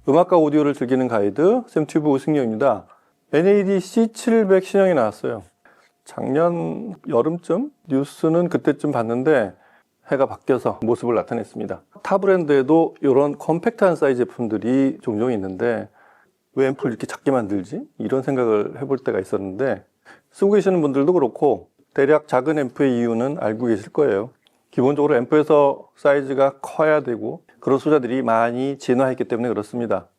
음악과 오디오를 즐기는 가이드 샘튜브 오승영입니다. NAD C700 신형이 나왔어요. 작년 여름쯤 뉴스는 그때쯤 봤는데 해가 바뀌어서 모습을 나타냈습니다. 타 브랜드에도 이런 컴팩트한 사이즈 제품들이 종종 있는데 왜 앰플을 이렇게 작게 만들지? 이런 생각을 해볼 때가 있었는데, 쓰고 계시는 분들도 그렇고 대략 작은 앰프의 이유는 알고 계실 거예요. 기본적으로 앰프에서 사이즈가 커야 되고 그런 소자들이 많이 진화했기 때문에 그렇습니다.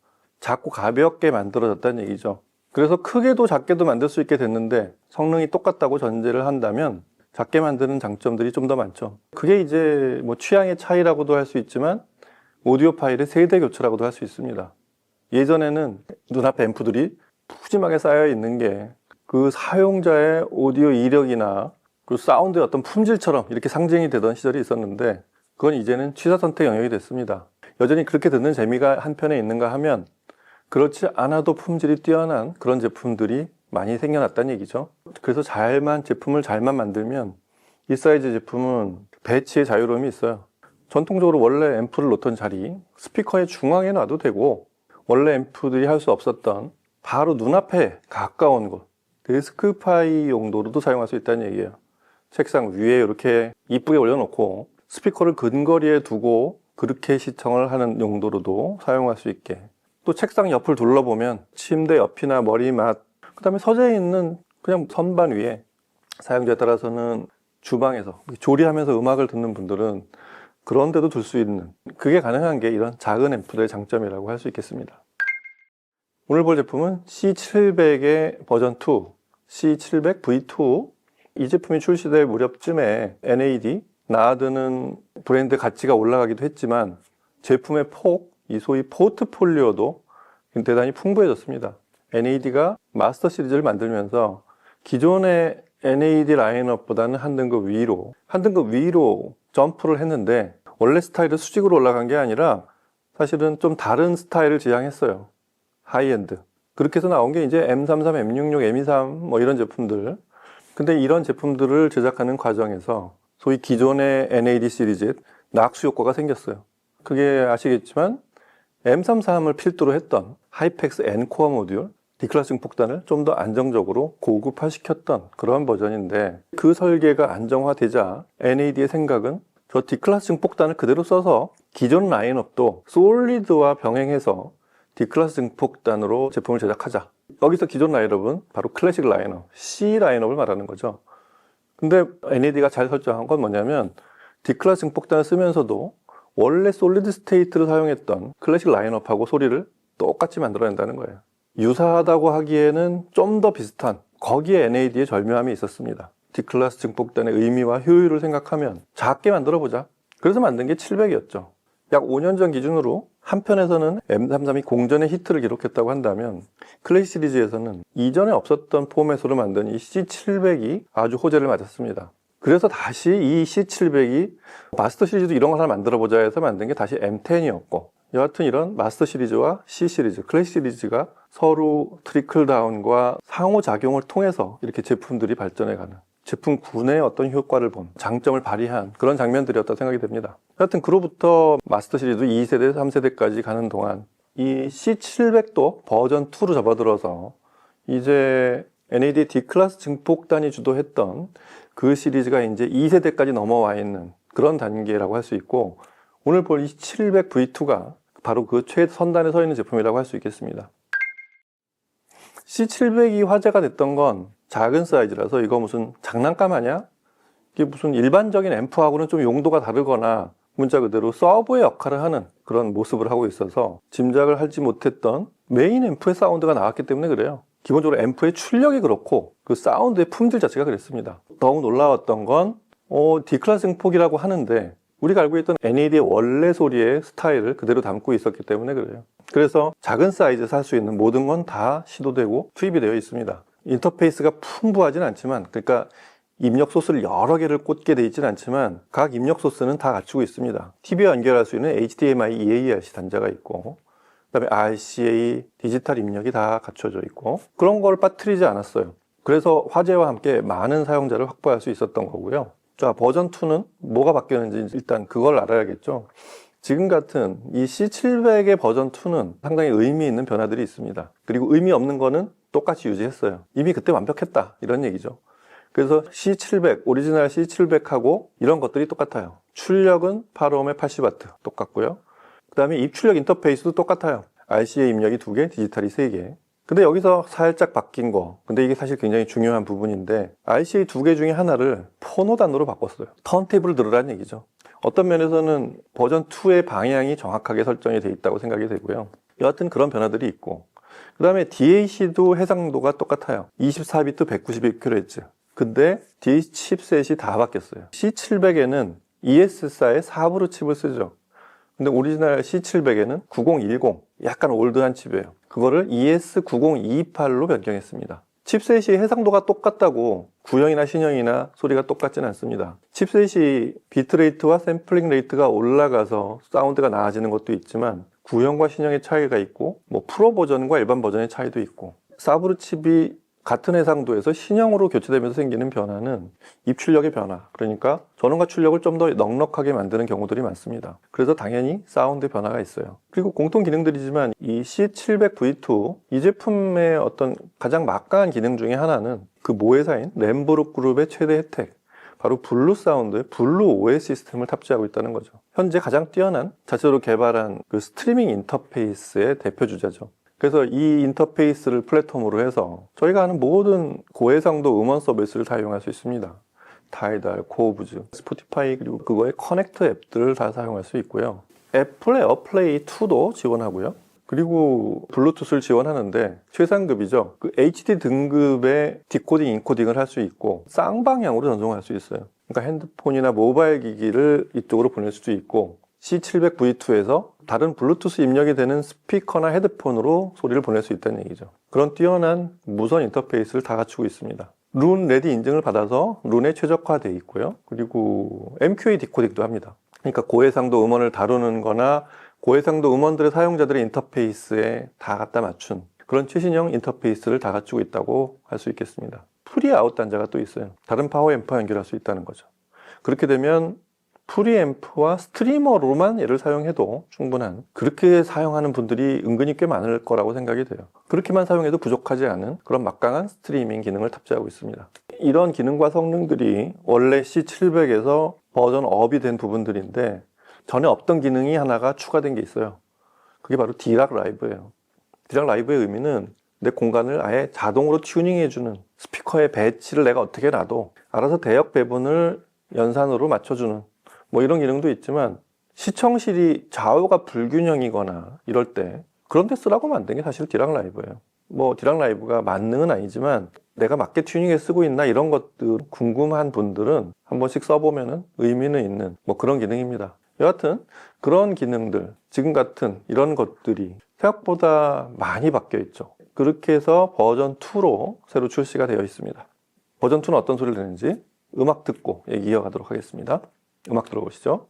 작고 가볍게 만들어졌다는 얘기죠. 그래서 크게도 작게도 만들 수 있게 됐는데 성능이 똑같다고 전제를 한다면 작게 만드는 장점들이 좀 더 많죠. 그게 이제 뭐 취향의 차이라고도 할 수 있지만 오디오 파일의 세대 교체라고도 할 수 있습니다. 예전에는 눈앞에 앰프들이 푸짐하게 쌓여 있는 게 그 사용자의 오디오 이력이나 그 사운드의 어떤 품질처럼 이렇게 상징이 되던 시절이 있었는데, 그건 이제는 취사 선택 영역이 됐습니다. 여전히 그렇게 듣는 재미가 한편에 있는가 하면 그렇지 않아도 품질이 뛰어난 그런 제품들이 많이 생겨났다는 얘기죠. 그래서 제품을 잘만 만들면 이 사이즈 제품은 배치의 자유로움이 있어요. 전통적으로 원래 앰프를 놓던 자리, 스피커의 중앙에 놔도 되고, 원래 앰프들이 할 수 없었던 바로 눈앞에 가까운 곳, 데스크파이 용도로도 사용할 수 있다는 얘기예요. 책상 위에 이렇게 이쁘게 올려놓고 스피커를 근거리에 두고 그렇게 시청을 하는 용도로도 사용할 수 있게, 또 책상 옆을 둘러보면 침대 옆이나 머리맡, 그 다음에 서재에 있는 그냥 선반 위에, 사용자에 따라서는 주방에서 조리하면서 음악을 듣는 분들은 그런 데도 둘 수 있는, 그게 가능한 게 이런 작은 앰프들의 장점이라고 할 수 있겠습니다. 오늘 볼 제품은 C700의 버전 2, C700 V2. 이 제품이 출시될 무렵쯤에 NAD, 나아드는 브랜드 가치가 올라가기도 했지만 제품의 폭, 이 소위 포트폴리오도 대단히 풍부해졌습니다. NAD가 마스터 시리즈를 만들면서 기존의 NAD 라인업보다는 한 등급 위로 점프를 했는데, 원래 스타일은 수직으로 올라간 게 아니라 사실은 좀 다른 스타일을 지향했어요. 하이엔드. 그렇게 해서 나온 게 이제 M33, M66, M23 뭐 이런 제품들. 근데 이런 제품들을 제작하는 과정에서 소위 기존의 NAD 시리즈에 낙수 효과가 생겼어요. 그게 아시겠지만 M33을 필두로 했던 하이펙스 N코어 모듈, D클래스 증폭단을 좀 더 안정적으로 고급화시켰던 그런 버전인데, 그 설계가 안정화되자 NAD의 생각은 저 D클래스 증폭단을 그대로 써서 기존 라인업도 솔리드와 병행해서 D클래스 증폭단으로 제품을 제작하자. 여기서 기존 라인업은 바로 클래식 라인업, C 라인업을 말하는 거죠. 근데 NAD가 잘 설정한 건 뭐냐면, D클래스 증폭단을 쓰면서도 원래 솔리드 스테이트를 사용했던 클래식 라인업하고 소리를 똑같이 만들어낸다는 거예요. 유사하다고 하기에는 좀 더 비슷한, 거기에 NAD의 절묘함이 있었습니다. D클래스 증폭단의 의미와 효율을 생각하면 작게 만들어보자. 그래서 만든 게 700이었죠. 약 5년 전 기준으로 한편에서는 M33이 공전의 히트를 기록했다고 한다면, 클래식 시리즈에서는 이전에 없었던 포맷으로 만든 이 C700이 아주 호재를 맞았습니다. 그래서 다시 이 C700이 마스터 시리즈도 이런 걸 하나 만들어보자 해서 만든 게 다시 M10이었고, 여하튼 이런 마스터 시리즈와 C 시리즈, 클래식 시리즈가 서로 트리클 다운과 상호작용을 통해서 이렇게 제품들이 발전해가는, 제품군의 어떤 효과를 본, 장점을 발휘한 그런 장면들이었다고 생각이 됩니다. 여하튼 그로부터 마스터 시리즈 2세대, 3세대까지 가는 동안 이 C700도 버전 2로 접어들어서 이제 NAD D클래스 증폭단이 주도했던 그 시리즈가 이제 2세대까지 넘어와 있는 그런 단계라고 할 수 있고, 오늘 볼 이 700 V2가 바로 그 최선단에 서 있는 제품이라고 할 수 있겠습니다. C700이 화제가 됐던 건 작은 사이즈라서 이거 무슨 장난감 아니야? 이게 무슨 일반적인 앰프하고는 좀 용도가 다르거나 문자 그대로 서브의 역할을 하는 그런 모습을 하고 있어서 짐작을 하지 못했던 메인 앰프의 사운드가 나왔기 때문에 그래요. 기본적으로 앰프의 출력이 그렇고 그 사운드의 품질 자체가 그랬습니다. 더욱 놀라웠던 건 D클래스 증폭이라고 하는데 우리가 알고 있던 NAD의 원래 소리의 스타일을 그대로 담고 있었기 때문에 그래요. 그래서 작은 사이즈에서 할 수 있는 모든 건 다 시도되고 투입이 되어 있습니다. 인터페이스가 풍부하진 않지만, 그러니까 입력 소스를 여러 개를 꽂게 되어 있진 않지만 각 입력 소스는 다 갖추고 있습니다. TV와 연결할 수 있는 HDMI, EARC 단자가 있고, 그다음에 RCA 디지털 입력이 다 갖춰져 있고, 그런 걸 빠뜨리지 않았어요. 그래서 화제와 함께 많은 사용자를 확보할 수 있었던 거고요. 자, 버전 2는 뭐가 바뀌었는지 일단 그걸 알아야겠죠. 지금 같은 이 C700의 버전 2는 상당히 의미 있는 변화들이 있습니다. 그리고 의미 없는 거는 똑같이 유지했어요. 이미 그때 완벽했다 이런 얘기죠. 그래서 C700, 오리지널 C700하고 이런 것들이 똑같아요. 출력은 8ohm에 80W 똑같고요. 그 다음에 입출력 인터페이스도 똑같아요. RCA 입력이 2개, 디지털이 3개. 근데 여기서 살짝 바뀐 거, 근데 이게 사실 굉장히 중요한 부분인데 RCA 2개 중에 하나를 포노단으로 바꿨어요. 턴테이블을 들으라는 얘기죠. 어떤 면에서는 버전 2의 방향이 정확하게 설정이 되어 있다고 생각이 되고요. 여하튼 그런 변화들이 있고, 그 다음에 DAC도 해상도가 똑같아요. 24비트 192kHz. 근데 DAC 칩셋이 다 바뀌었어요. C700에는 ES사의 4브루 칩을 쓰죠. 근데 오리지널 C700에는 9010, 약간 올드한 칩이에요. 그거를 ES9028로 변경했습니다. 칩셋이 해상도가 똑같다고 구형이나 신형이나 소리가 똑같지는 않습니다. 칩셋이 비트레이트와 샘플링 레이트가 올라가서 사운드가 나아지는 것도 있지만 구형과 신형의 차이가 있고 프로 버전과 일반 버전의 차이도 있고, 사브르 칩이 같은 해상도에서 신형으로 교체되면서 생기는 변화는 입출력의 변화, 그러니까 전원과 출력을 좀 더 넉넉하게 만드는 경우들이 많습니다. 그래서 당연히 사운드 변화가 있어요. 그리고 공통 기능들이지만 이 C700V2 이 제품의 어떤 가장 막강한 기능 중에 하나는 그 모회사인 램브룩 그룹의 최대 혜택, 바로 블루 사운드의 블루 OS 시스템을 탑재하고 있다는 거죠. 현재 가장 뛰어난 자체로 개발한 그 스트리밍 인터페이스의 대표 주자죠. 그래서 이 인터페이스를 플랫폼으로 해서 저희가 하는 모든 고해상도 음원 서비스를 다 이용할 수 있습니다. 타이달, 코브즈, 스포티파이, 그리고 그거의 커넥터 앱들을 다 사용할 수 있고요. 애플 에어플레이 2도 지원하고요. 그리고 블루투스를 지원하는데 최상급이죠. 그 HD 등급의 디코딩, 인코딩을 할 수 있고 쌍방향으로 전송할 수 있어요. 그러니까 핸드폰이나 모바일 기기를 이쪽으로 보낼 수도 있고, C700V2에서 다른 블루투스 입력이 되는 스피커나 헤드폰으로 소리를 보낼 수 있다는 얘기죠. 그런 뛰어난 무선 인터페이스를 다 갖추고 있습니다. 룬 레디 인증을 받아서 룬에 최적화되어 있고요. 그리고 MQA 디코딩도 합니다. 그러니까 고해상도 음원을 다루는 거나 고해상도 음원들의 사용자들의 인터페이스에 다 갖다 맞춘 그런 최신형 인터페이스를 다 갖추고 있다고 할 수 있겠습니다. 프리아웃 단자가 또 있어요. 다른 파워 앰프와 연결할 수 있다는 거죠. 그렇게 되면 프리앰프와 스트리머로만 얘를 사용해도 충분한, 그렇게 사용하는 분들이 은근히 꽤 많을 거라고 생각이 돼요. 그렇게만 사용해도 부족하지 않은 그런 막강한 스트리밍 기능을 탑재하고 있습니다. 이런 기능과 성능들이 원래 C700에서 버전 업이 된 부분들인데 전에 없던 기능이 하나가 추가된 게 있어요. 그게 바로 디락 라이브예요. 디락 라이브의 의미는 내 공간을 아예 자동으로 튜닝해주는, 스피커의 배치를 내가 어떻게 놔도 알아서 대역 배분을 연산으로 맞춰주는 이런 기능도 있지만, 시청실이 좌우가 불균형이거나 이럴 때 그런 데 쓰라고 만든 게 사실 디락 라이브예요. 디락 라이브가 만능은 아니지만 내가 맞게 튜닝해 쓰고 있나 이런 것들 궁금한 분들은 한 번씩 써보면 의미는 있는 그런 기능입니다. 여하튼 그런 기능들, 지금 같은 이런 것들이 생각보다 많이 바뀌어 있죠. 그렇게 해서 버전 2로 새로 출시가 되어 있습니다. 버전 2는 어떤 소리를 내는지 음악 듣고 얘기 이어가도록 하겠습니다. 음악 들어보시죠.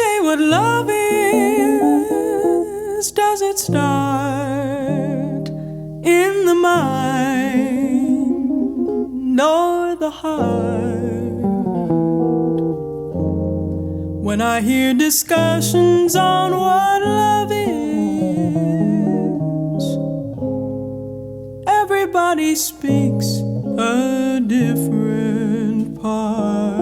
say what love is. Does it start in the mind or the heart? When I hear discussions on what love is, everybody speaks a different part.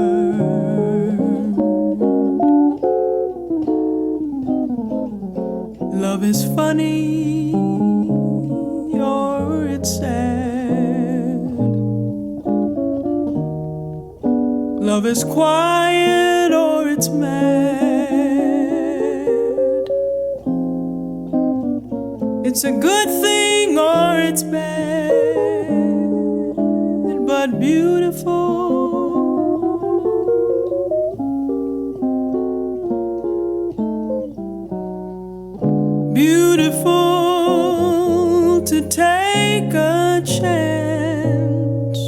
Love is funny or it's sad. Love is quiet or it's mad. It's a good thing or it's bad, but beautiful. Beautiful to take a chance,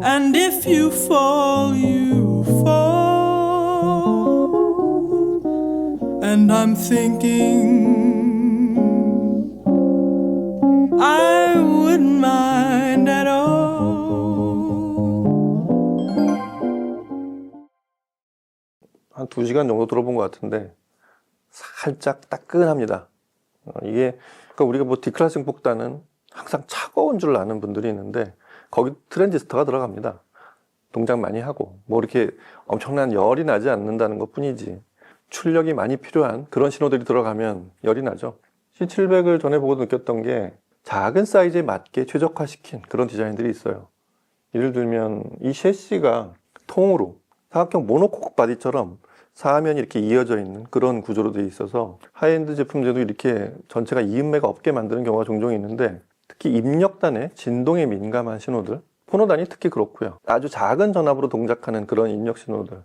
and if you fall, you fall. And I'm thinking I wouldn't mind at all. 한 2시간 정도 들어본 것 같은데 살짝 따끈합니다. 이게 그러니까 우리가 뭐 디클래싱 복단은 항상 차가운 줄 아는 분들이 있는데 거기 트랜지스터가 들어갑니다. 동작 많이 하고 뭐 이렇게 엄청난 열이 나지 않는다는 것 뿐이지 출력이 많이 필요한 그런 신호들이 들어가면 열이 나죠. C700을 전에 보고 느꼈던 게 작은 사이즈에 맞게 최적화시킨 그런 디자인들이 있어요. 예를 들면 이 셰시가 통으로 사각형 모노코크 바디처럼 사면이 이렇게 이어져 있는 그런 구조로 되어 있어서 하이엔드 제품들도 이렇게 전체가 이음매가 없게 만드는 경우가 종종 있는데 특히 입력단의 진동에 민감한 신호들, 포노단이 특히 그렇고요. 아주 작은 전압으로 동작하는 그런 입력 신호들,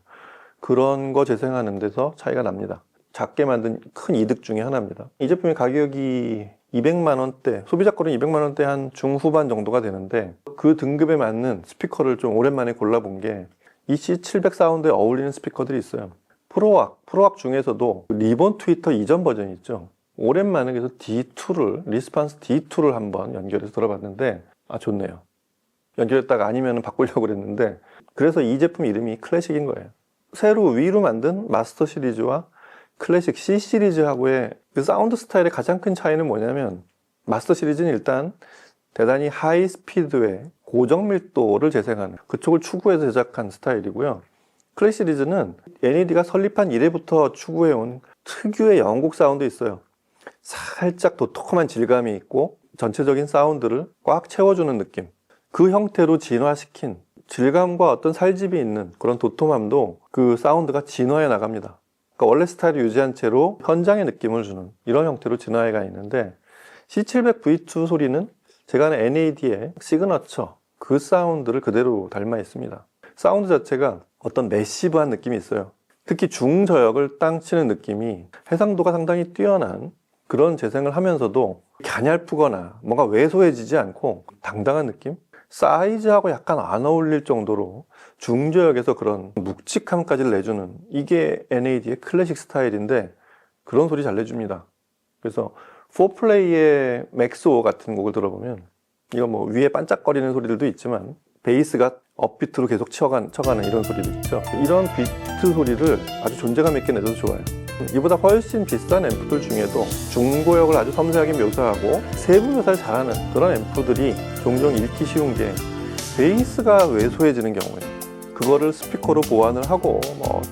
그런 거 재생하는 데서 차이가 납니다. 작게 만든 큰 이득 중에 하나입니다. 이 제품의 가격이 200만 원대, 소비자거는 200만 원대 한 중후반 정도가 되는데 그 등급에 맞는 스피커를 좀 오랜만에 골라본 게 이 C700 사운드에 어울리는 스피커들이 있어요. 프로왁 중에서도 리본 트위터 이전 버전이 있죠. 오랜만에 그래서 D2를, 리스판스 D2를 한번 연결해서 들어봤는데 좋네요. 연결했다가 아니면 바꾸려고 그랬는데 그래서 이 제품 이름이 클래식인 거예요. 새로 위로 만든 마스터 시리즈와 클래식 C 시리즈하고의 그 사운드 스타일의 가장 큰 차이는 뭐냐면 마스터 시리즈는 일단 대단히 하이 스피드의 고정 밀도를 재생하는 그쪽을 추구해서 제작한 스타일이고요. 클래식 시리즈는 NAD가 설립한 이래부터 추구해온 특유의 영국 사운드 있어요. 살짝 도톰한 질감이 있고 전체적인 사운드를 꽉 채워주는 느낌. 그 형태로 진화시킨 질감과 어떤 살집이 있는 그런 도톰함도 그 사운드가 진화해 나갑니다. 그러니까 원래 스타일을 유지한 채로 현장의 느낌을 주는 이런 형태로 진화해가 있는데 C700V2 소리는 제가 아는 NAD의 시그너처 그 사운드를 그대로 닮아 있습니다. 사운드 자체가 어떤 매시브한 느낌이 있어요. 특히 중저역을 땅 치는 느낌이 해상도가 상당히 뛰어난 그런 재생을 하면서도 갸냘프거나 뭔가 왜소해지지 않고 당당한 느낌? 사이즈하고 약간 안 어울릴 정도로 중저역에서 그런 묵직함까지 내주는 이게 NAD의 클래식 스타일인데 그런 소리 잘 내줍니다. 그래서 4플레이의 맥스오 같은 곡을 들어보면 이거 뭐 위에 반짝거리는 소리들도 있지만 베이스가 업비트로 계속 쳐가는 이런 소리도 있죠. 이런 비트 소리를 아주 존재감 있게 내줘도 좋아요. 이보다 훨씬 비싼 앰프들 중에도 중고역을 아주 섬세하게 묘사하고 세부 묘사를 잘하는 그런 앰프들이 종종 읽기 쉬운 게 베이스가 왜소해지는 경우에 그거를 스피커로 보완을 하고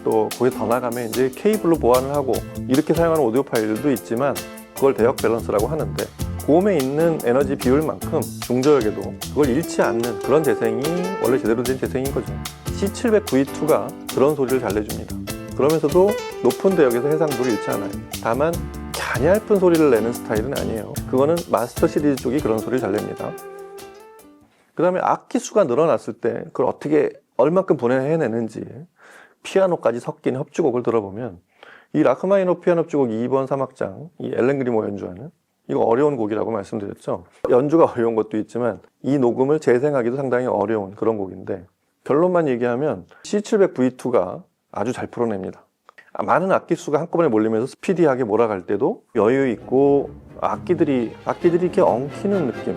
또 거기에 더 나가면 이제 케이블로 보완을 하고 이렇게 사용하는 오디오 파일들도 있지만 그걸 대역 밸런스라고 하는데 고음에 있는 에너지 비율만큼 중저역에도 그걸 잃지 않는 그런 재생이 원래 제대로 된 재생인 거죠. C700V2가 그런 소리를 잘 내줍니다. 그러면서도 높은 대역에서 해상도를 잃지 않아요. 다만 갸냘픈 소리를 내는 스타일은 아니에요. 그거는 마스터 시리즈 쪽이 그런 소리를 잘 냅니다. 그 다음에 악기 수가 늘어났을 때 그걸 어떻게 얼만큼 분해해내는지 피아노까지 섞인 협주곡을 들어보면 이 라흐마니노프 피아노 협주곡 2번 3악장 이 엘렌 그리모 연주하는 이거 어려운 곡이라고 말씀드렸죠. 연주가 어려운 것도 있지만 이 녹음을 재생하기도 상당히 어려운 그런 곡인데 결론만 얘기하면 C700V2가 아주 잘 풀어냅니다. 많은 악기 수가 한꺼번에 몰리면서 스피디하게 몰아갈 때도 여유 있고 악기들이 이렇게 엉키는 느낌.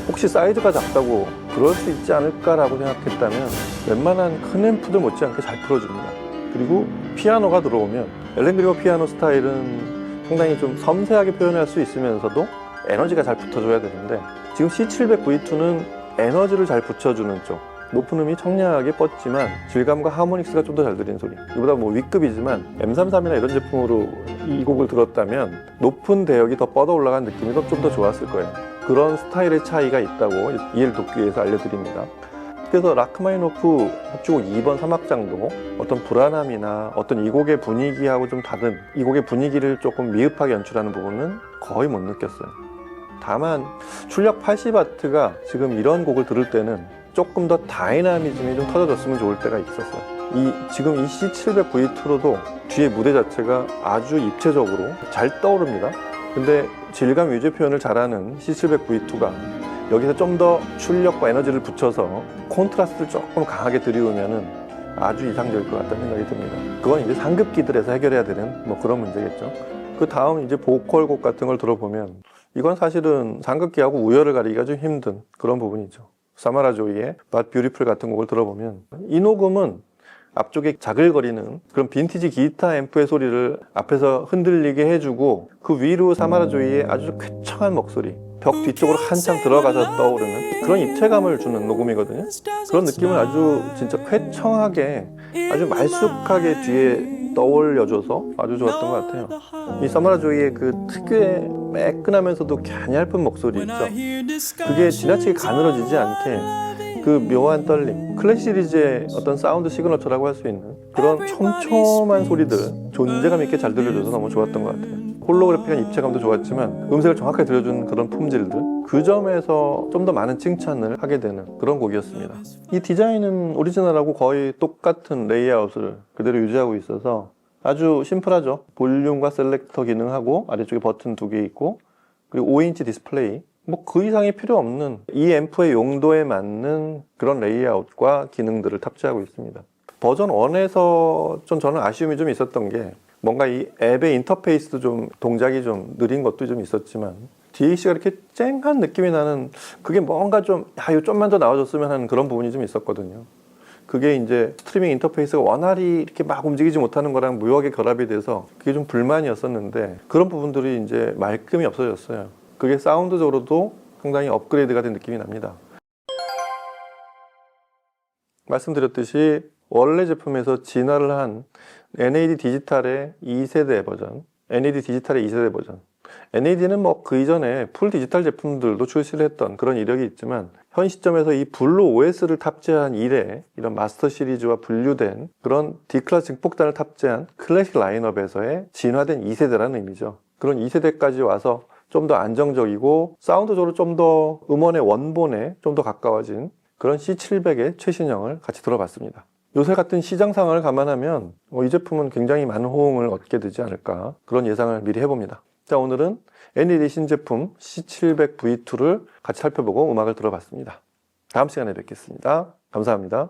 혹시 사이즈가 작다고 그럴 수 있지 않을까라고 생각했다면 웬만한 큰 앰프들 못지않게 잘 풀어줍니다. 그리고 피아노가 들어오면 엘렌 그리거 피아노 스타일은 상당히 좀 섬세하게 표현할 수 있으면서도 에너지가 잘 붙어줘야 되는데 지금 C700 V2는 에너지를 잘 붙여주는 쪽, 높은 음이 청량하게 뻗지만 질감과 하모닉스가 좀 더 잘 들리는 소리. 이보다 뭐 위급이지만 M33이나 이런 제품으로 이 곡을 들었다면 높은 대역이 더 뻗어 올라간 느낌이 좀 더 좋았을 거예요. 그런 스타일의 차이가 있다고 이해를 돕기 위해서 알려드립니다. 그래서 라크마니노프 합주곡 2번 3악장도 어떤 불안함이나 어떤 이 곡의 분위기하고 좀 다른 이 곡의 분위기를 조금 미흡하게 연출하는 부분은 거의 못 느꼈어요. 다만 출력 80W가 지금 이런 곡을 들을 때는 조금 더 다이나미즘이 좀 터져졌으면 좋을 때가 있었어요. 지금 이 C700 V2로도 뒤에 무대 자체가 아주 입체적으로 잘 떠오릅니다. 근데 질감 위주의 표현을 잘하는 C700 V2가 여기서 좀 더 출력과 에너지를 붙여서 콘트라스트를 조금 강하게 들이우면은 아주 이상적일 것 같다는 생각이 듭니다. 그건 이제 상급기들에서 해결해야 되는 뭐 그런 문제겠죠. 그 다음 이제 보컬곡 같은 걸 들어보면 이건 사실은 상급기하고 우열을 가리기가 좀 힘든 그런 부분이죠. 사마라 조이의 But Beautiful 같은 곡을 들어보면 이 녹음은 앞쪽에 자글거리는 그런 빈티지 기타 앰프의 소리를 앞에서 흔들리게 해주고 그 위로 사마라 조이의 아주 쾌청한 목소리, 벽 뒤쪽으로 한참 들어가서 떠오르는 그런 입체감을 주는 녹음이거든요. 그런 느낌을 아주 진짜 쾌청하게 아주 말쑥하게 뒤에 떠올려줘서 아주 좋았던 것 같아요. 이 사마라 조이의 그 특유의 매끈하면서도 갸냘픈 목소리 있죠. 그게 지나치게 가늘어지지 않게 그 묘한 떨림, 클래식 시리즈의 어떤 사운드 시그너처라고 할 수 있는 그런 촘촘한 소리들 존재감 있게 잘 들려줘서 너무 좋았던 것 같아요. 홀로그래픽한 입체감도 좋았지만 음색을 정확하게 들려주는 그런 품질들, 그 점에서 좀 더 많은 칭찬을 하게 되는 그런 곡이었습니다. 이 디자인은 오리지널하고 거의 똑같은 레이아웃을 그대로 유지하고 있어서 아주 심플하죠. 볼륨과 셀렉터 기능하고 아래쪽에 버튼 2개 있고 그리고 5인치 디스플레이, 뭐 그 이상이 필요 없는 이 앰프의 용도에 맞는 그런 레이아웃과 기능들을 탑재하고 있습니다. 버전 1에서 좀 저는 아쉬움이 좀 있었던 게 뭔가 이 앱의 인터페이스도 좀 동작이 좀 느린 것도 좀 있었지만 DAC가 이렇게 쨍한 느낌이 나는 그게 뭔가 좀 이거 좀만 더 나와줬으면 하는 그런 부분이 좀 있었거든요. 그게 이제 스트리밍 인터페이스가 원활히 이렇게 막 움직이지 못하는 거랑 묘하게 결합이 돼서 그게 좀 불만이었었는데 그런 부분들이 이제 말끔히 없어졌어요. 그게 사운드적으로도 상당히 업그레이드가 된 느낌이 납니다. 말씀드렸듯이 원래 제품에서 진화를 한 NAD 디지털의 2세대 버전, NAD 디지털의 2세대 버전. NAD는 뭐 그 이전에 풀 디지털 제품들도 출시를 했던 그런 이력이 있지만 현 시점에서 이 블루 OS를 탑재한 이래 이런 마스터 시리즈와 분류된 그런 D클래스 증폭단을 탑재한 클래식 라인업에서의 진화된 2세대라는 의미죠. 그런 2세대까지 와서 좀 더 안정적이고 사운드적으로 좀 더 음원의 원본에 좀 더 가까워진 그런 C700의 최신형을 같이 들어봤습니다. 요새 같은 시장 상황을 감안하면 이 제품은 굉장히 많은 호응을 얻게 되지 않을까 그런 예상을 미리 해봅니다. 자, 오늘은 NAD 신제품 C700 V2를 같이 살펴보고 음악을 들어봤습니다. 다음 시간에 뵙겠습니다. 감사합니다.